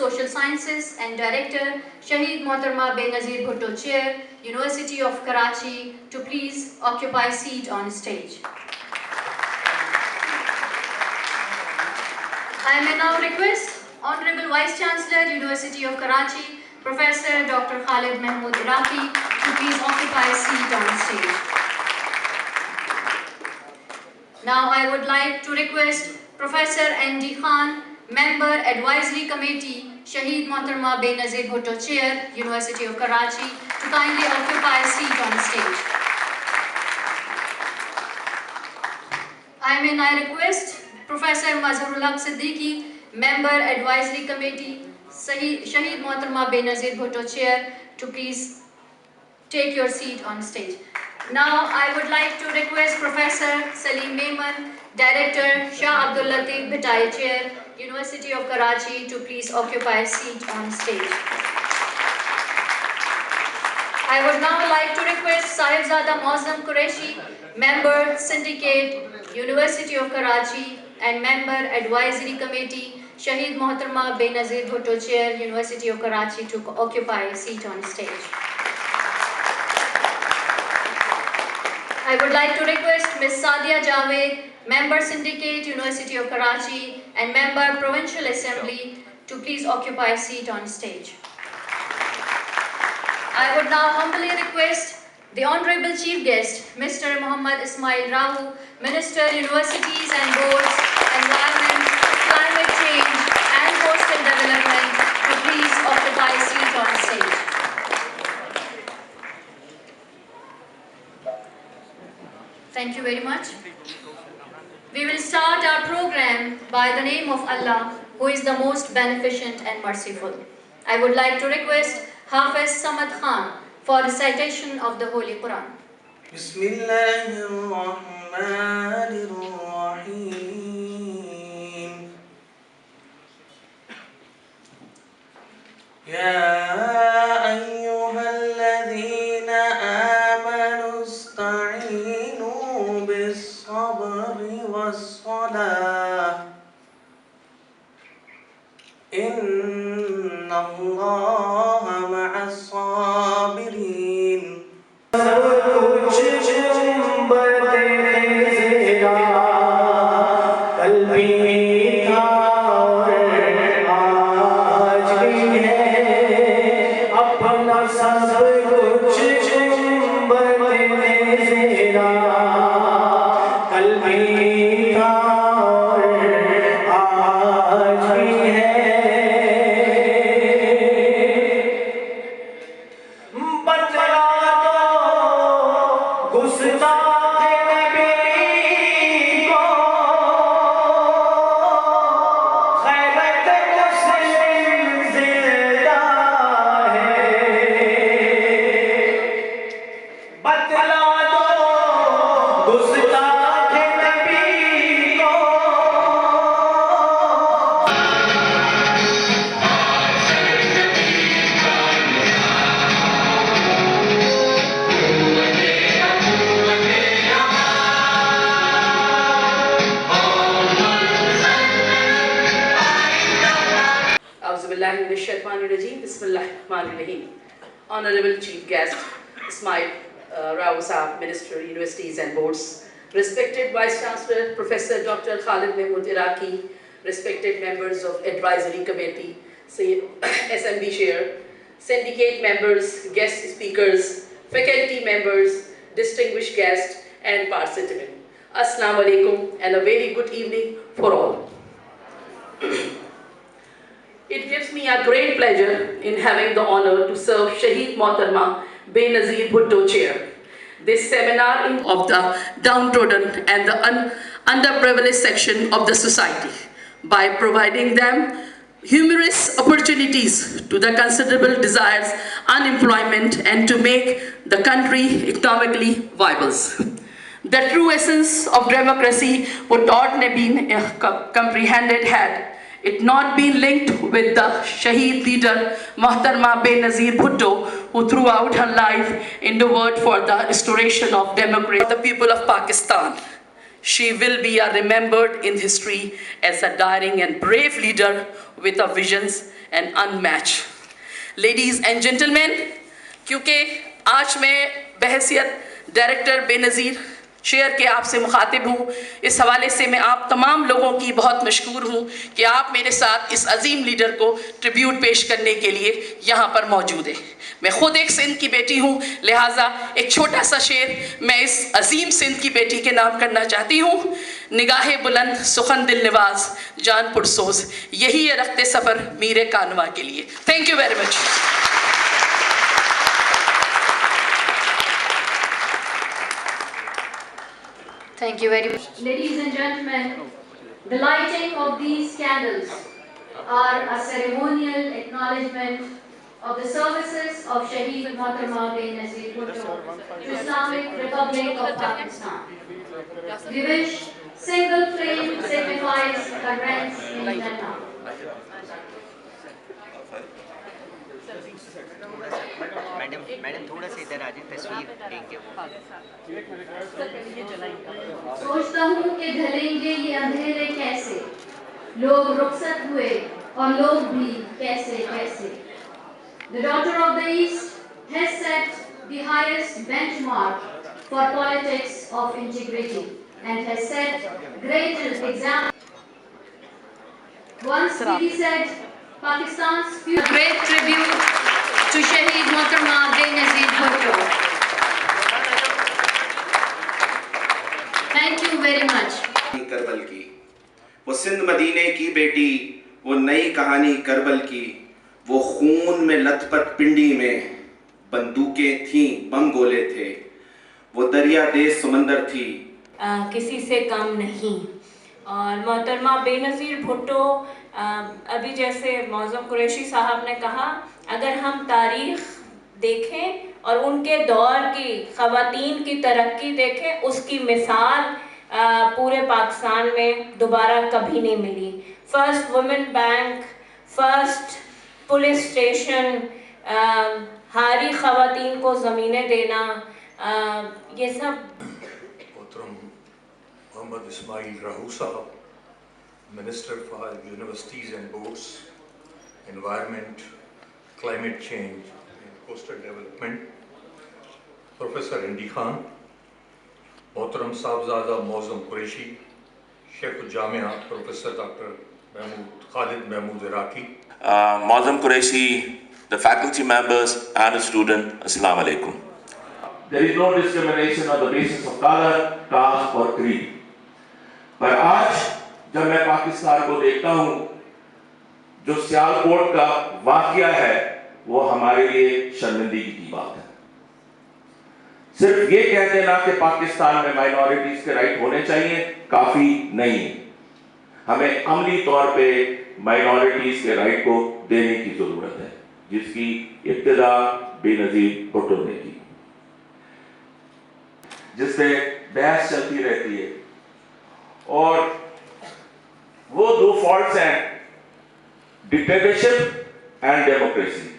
Social Sciences and Director, Shaheed Mohtarma Benazir Bhutto Chair, University of Karachi, to please occupy seat on stage. I may now request Honorable Vice Chancellor, University of Karachi, Professor Dr. Khalid Mahmood Iraqi, to please occupy a seat on stage. Now I would like to request Professor N.D. Khan, Member Advisory Committee, Shaheed Mohtarma Benazir Bhutto Chair, University of Karachi, to kindly occupy a seat on stage. I may now request Professor Mazharul Haq Siddiqui, Member Advisory Committee, Shaheed Mohtarma Benazir Bhutto Chair, to please take your seat on stage. Now I would like to request Professor Salim Mehman, Director, Shah Abdul Latif Bhitai Chair, University of Karachi, to please occupy a seat on stage. I would now like to request Sahibzada Mozam Qureshi, Member Syndicate, University of Karachi, and Member Advisory Committee, Shaheed Mohtarma Benazir Bhutto Chair, University of Karachi, to occupy a seat on stage. I would like to request Ms. Sadia Javed, Member Syndicate, University of Karachi, and Member Provincial Assembly, to please occupy a seat on stage. I would now humbly request the Honorable Chief Guest, Mr. Muhammad Ismail Rahu, Minister, Universities and Boards, Environment, Climate Change, and Coastal Development, to please occupy a seat on stage. Thank you very much. We will start our program by the name of Allah, who is the most beneficent and merciful. I would like to request Hafiz Samad Khan for recitation of the Holy Quran. Bismillahirrahmanirrahim. Ya ayyuhalladhina amanu ista'inu bis-sabri was-salah. Inna Allaha ma'as-sabirin. Honorable Chief Guest, Ismail Rahu Saab, Minister, Universities and Boards, respected Vice Chancellor, Professor Dr. Khalid Mahmood Iraqi, respected members of Advisory Committee, Assembly Chair, Syndicate members, guest speakers, faculty members, distinguished guests, and participants. Assalamu alaikum and a very good evening for all. It gives me a great pleasure in having the honor to serve Shaheed Mohtarma Benazir Bhutto Chair. This seminar of the downtrodden and the underprivileged section of the society by providing them humorous opportunities to the considerable desires, unemployment, and to make the country economically viable. The true essence of democracy would not have been comprehended had it not been linked with the Shaheed leader Mohtarma Benazir Bhutto, who throughout her life endeavored for the restoration of democracy for the people of Pakistan. She will be remembered in history as a daring and brave leader with a visions and unmatched. Ladies and gentlemen, क्योंकि आज मैं बहैसियत director Benazir chair के आपसे मुखातिब हूँ, इस हवाले से मैं आप तमाम लोगों की बहुत मशकूर हूँ कि आप मेरे साथ इस अजीम लीडर को ट्रिब्यूट पेश करने के लिए यहाँ पर मौजूद हैं। मैं ख़ुद एक सिंध की बेटी हूँ, लिहाजा एक छोटा सा शेर मैं इस अजीम सिंध की बेटी के नाम करना चाहती हूँ। निगाहे बुलंद सुखन दिल निवाज जान पुरसोज, यही है रखते सफ़र मीरे कानवा के लिए। Thank you very much. Thank you very much. Ladies and gentlemen, the lighting of these candles are a ceremonial acknowledgement of the services of Shaheed Mohtarma Benazir Bhutto to Islamic Republic of Pakistan. We wish single flame signifies a ranks in Jannah. Madam थोड़ा सा इधर आ जाए, तस्वीर लेंगे। सोचता हूँ कि ढलेंगे ये अंधेरे कैसे, लोग रुखसत हुए और लोग भी कैसे कैसे। The daughter of the East has set the highest benchmark for politics of integrity and has set great example. Once Bibi said, Pakistan's future. Great tribute to Shaheed Mohtarma Benazir Bhutto. Thank you very much. करबल की वो सिंध मदीने की बेटी, वो नई कहानी करबल की, वो खून में लथपथ पिंडी में बंदूकें थीं, बम गोले थे, वो दरिया देश समंदर थी, किसी से कम नहीं। और मोहतरमा बेनज़ीर भुट्टो, अभी जैसे मौज़म कुरैशी साहब ने कहा, अगर हम तारीख़ देखें और उनके दौर की ख़वातीन की तरक्की देखें, उसकी मिसाल पूरे पाकिस्तान में दोबारा कभी नहीं मिली। First women bank, first police station, हारी ख़वातीन को ज़मीनें देना, ये सब। Muhammad Ismail Rahu Sahab, Minister for Universities and Boards, Environment, Climate Change and Coastal Development, Professor Hindi Khan, Mohtaram Sahibzada Mozam Qureshi, Sheikh Jamia, Professor Dr. Khalid Mahmood Iraqi, Mozam Qureshi, the faculty members and the student, Assalamu alaikum. There is no discrimination on the basis of color, caste or creed. पर आज जब मैं पाकिस्तान को देखता हूं, जो सियालकोट का वाकया है, वो हमारे लिए शर्मिंदगी की बात है। सिर्फ ये कह देना कि पाकिस्तान में माइनॉरिटीज के राइट होने चाहिए काफी नहीं है। हमें अमली तौर पे माइनॉरिटीज के राइट को देने की जरूरत है, जिसकी इब्तिदा बेनज़ीर भुट्टो ने की, जिससे बहस चलती रहती है। और वो दो फॉल्ट्स हैं, dictatorship and democracy.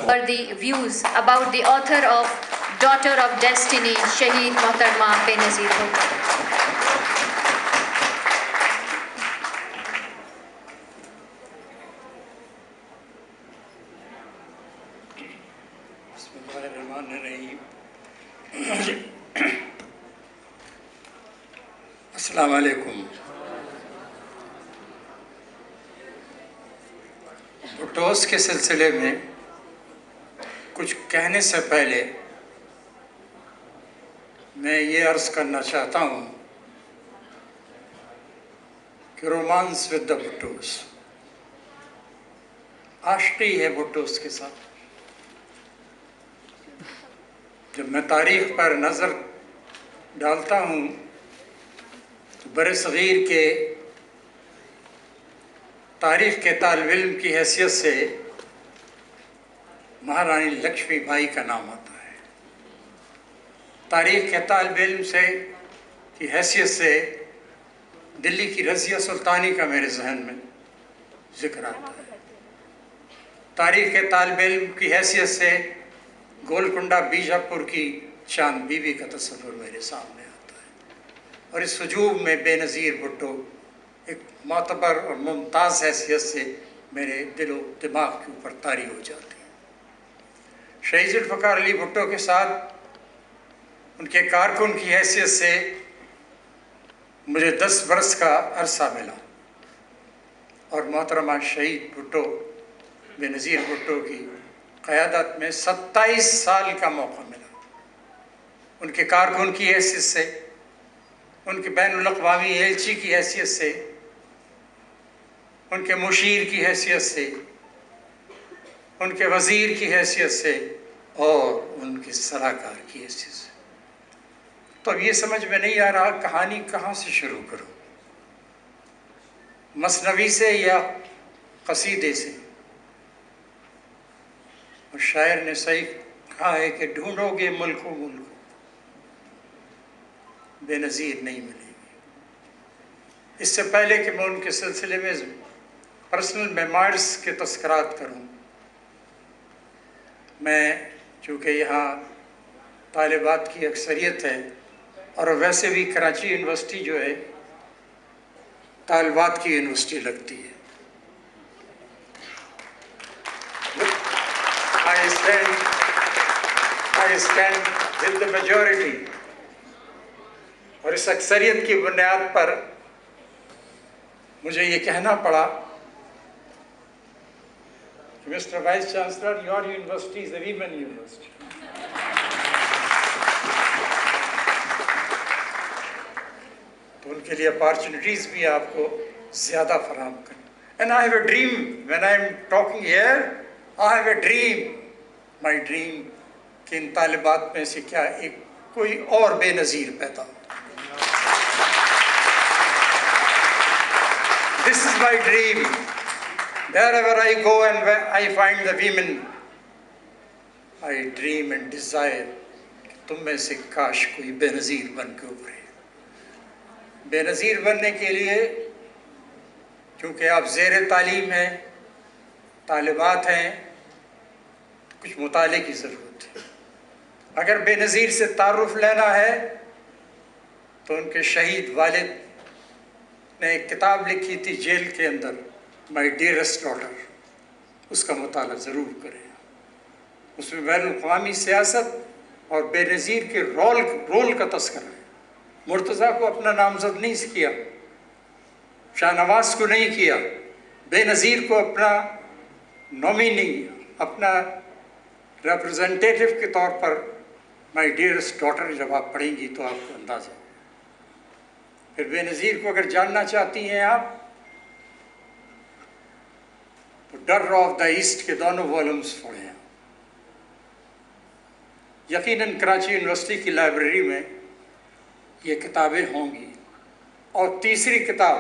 For the views about the author of Daughter of Destiny, Shaheed Mohtarma Benazir Bhutto. अस्सलाम वालेकुम। भुट्टोस के सिलसिले में कुछ कहने से पहले मैं ये अर्ज़ करना चाहता हूँ कि रोमांस विद द भुट्टोस, आशिकी है भुट्टोस के साथ। जब मैं तारीख़ पर नज़र डालता हूँ तो बरसग़ीर के तारीख़ के तालिब इल्म की हैसियत से महारानी लक्ष्मीबाई का नाम आता है। तारीख़ के तालिब इल्म से की हैसियत से दिल्ली की रज़िया सुल्तानी का मेरे जहन में ज़िक्र आता है। तारीख़ के तालिब इल्म की हैसियत से गोलकुंडा बीजापुर की चांद बीबी का तस्वुर मेरे सामने आता है। और इस हजूम में बेनज़ीर भुट्टो एक मोतबर और मुमताज़ हैसियत से मेरे दिलो दिमाग के ऊपर तारी हो जाती है। शहीद जुल्फ़िकार अली भुट्टो के साथ उनके कारकुन की हैसियत से मुझे 10 बरस का अरसा मिला और मोहतरमा शहीद भुट्टो बेनज़ीर भुट्टो की क़यादत में 27 साल का मौका मिला। उनके कारकुन की हैसियत से, उनके बैनुल अक़वामी एलची की हैसियत से, उनके मुशीर की हैसियत से, उनके वज़ीर की हैसियत से और उनके सलाहकार की हैसियत से। तो अब ये समझ में नहीं आ रहा कहानी कहाँ से शुरू करूँ, मसनवी से या कसीदे से। और शायर ने सही कहा है कि ढूंढोगे मुल्को मुल्को, बेनज़ीर नहीं मिलेगी। इससे पहले कि मैं उनके सिलसिले में पर्सनल मेमोइर्स के तस्करात करूं, मैं चूँकि यहाँ तालिबात की अक्सरियत है और वैसे भी कराची यूनिवर्सिटी जो है तालिबात की यूनिवर्सिटी लगती है, I stand with the majority। और इस अक्सरियत की बुनियाद पर मुझे ये कहना पड़ा कि mister vice chancellor, your university is a women university. तो उनके लिए अपॉर्चुनिटीज भी आपको ज़्यादा फराहम करें। And I have a dream when I am talking here, I have a dream, my dream कि इन तालिबात में से क्या एक कोई और बेनज़ीर पैदा हो। This is my dream. Wherever I go and where I find the women, I dream and desire कि तुम में से काश कोई बेनज़ीर बन के उभरे। बेनज़ीर बनने के लिए क्योंकि आप ज़ेर तालीम हैं, तालिबात हैं, तो कुछ मुताले की ज़रूरत है। अगर बेनज़ीर से तारुफ़ लेना है तो उनके शहीद वालिद ने एक किताब लिखी थी जेल के अंदर, माई डियरेस्ट डॉटर, उसका मुताला ज़रूर करें। उसमें बैनुल-अक़वामी सियासत और बेनज़ीर के रोल का तस्करा है। मुर्तज़ा को अपना नामज़द नहीं किया, शाहनवाज़ को नहीं किया, बेनज़ीर को अपना नॉमिनी, अपना रिप्रेजेंटेटिव के तौर पर माई डियरेस्ट डॉटर जब आप पढ़ेंगी तो आपको अंदाज़ा। फिर बेनज़ीर को अगर जानना चाहती हैं आप तो डर ऑफ द ईस्ट के दोनों वॉल्यूम्स पढ़े हैं। यकीनन कराची यूनिवर्सिटी की लाइब्रेरी में ये किताबें होंगी। और तीसरी किताब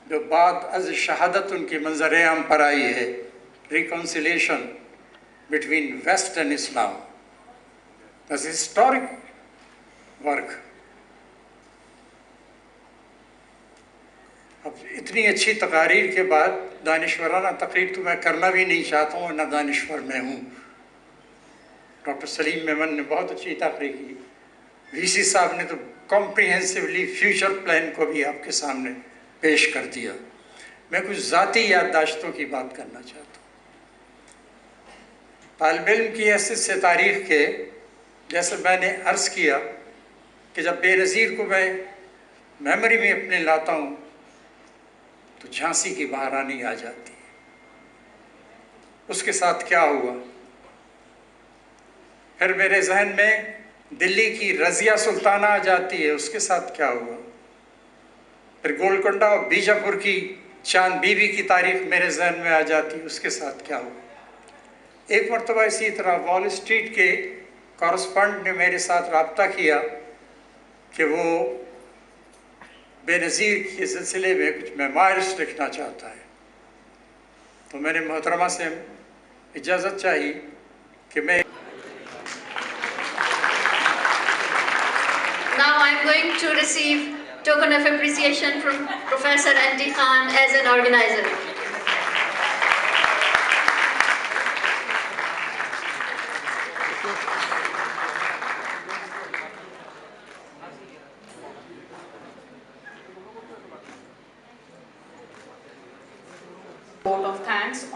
जो बाद अज़ शहादत उनके मंज़र आम पर आई है, reconciliation between West and Islam, that's historic work. अब इतनी अच्छी तकारीर के बाद दानिश्वराना तकरीर तो मैं करना भी नहीं चाहता हूँ, ना दानिश्वर मैं हूँ। डॉक्टर सलीम मेमन ने बहुत अच्छी तकरीर की, वीसी साहब ने तो कॉम्प्रिहेंसिवली फ्यूचर प्लान को भी आपके सामने पेश कर दिया। मैं कुछ ज़ाती याददाश्तों की बात करना चाहता हूँ। तालिब इल्म की हैसियत से तारीख़ के, जैसे मैंने अर्ज़ किया कि जब बेनज़ीर को मैं मेमोरी में अपने लाता हूँ तो झांसी की महारानी आ जाती है। उसके साथ क्या हुआ? फिर मेरे जहन में दिल्ली की रज़िया सुल्ताना आ जाती है, उसके साथ क्या हुआ? फिर गोलकोंडा और बीजापुर की चांद बीबी की तारीख मेरे जहन में आ जाती है, उसके साथ क्या हुआ? एक मरतबा इसी तरह वॉल स्ट्रीट के कॉरेस्पॉन्डेंट ने मेरे साथ रब्ता किया कि वो बेनज़ीर के सिलसिले में कुछ मेमोइर्स लिखना चाहता है। तो मैंने मोहतरमा से इजाज़त चाहिए कि मैं Now I am going to receive token of appreciation from Professor Andy Khan as an organizer.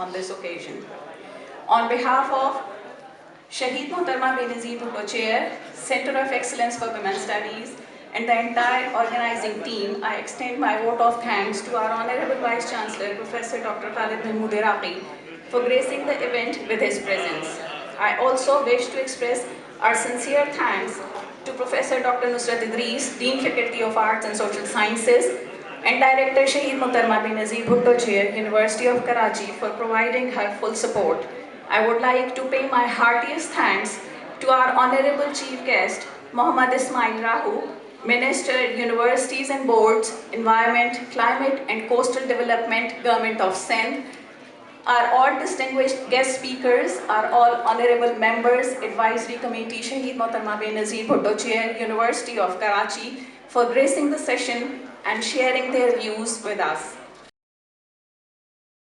on this occasion. On behalf of Shaheed Mohtarma Benazir Bhutto Chair, Center of Excellence for Women Studies, and the entire organizing team, I extend my vote of thanks to our Honorable Vice Chancellor, Professor Dr. Khalid Mahmood Iraqi, for gracing the event with his presence. I also wish to express our sincere thanks to Professor Dr. Nusrat Idris, Dean Faculty of Arts and Social Sciences, and Director Shaheed Mohtarma Benazir Bhutto Chair, University of Karachi, for providing her full support. I would like to pay my heartiest thanks to our Honorable Chief Guest, Mohammad Ismail Rahu, Minister, Universities and Boards, Environment, Climate and Coastal Development, Government of Sindh. Our all distinguished guest speakers are all honorable members, Advisory Committee, Shaheed Mohtarma Benazir Bhutto Chair, University of Karachi, for gracing the session and sharing their views with us.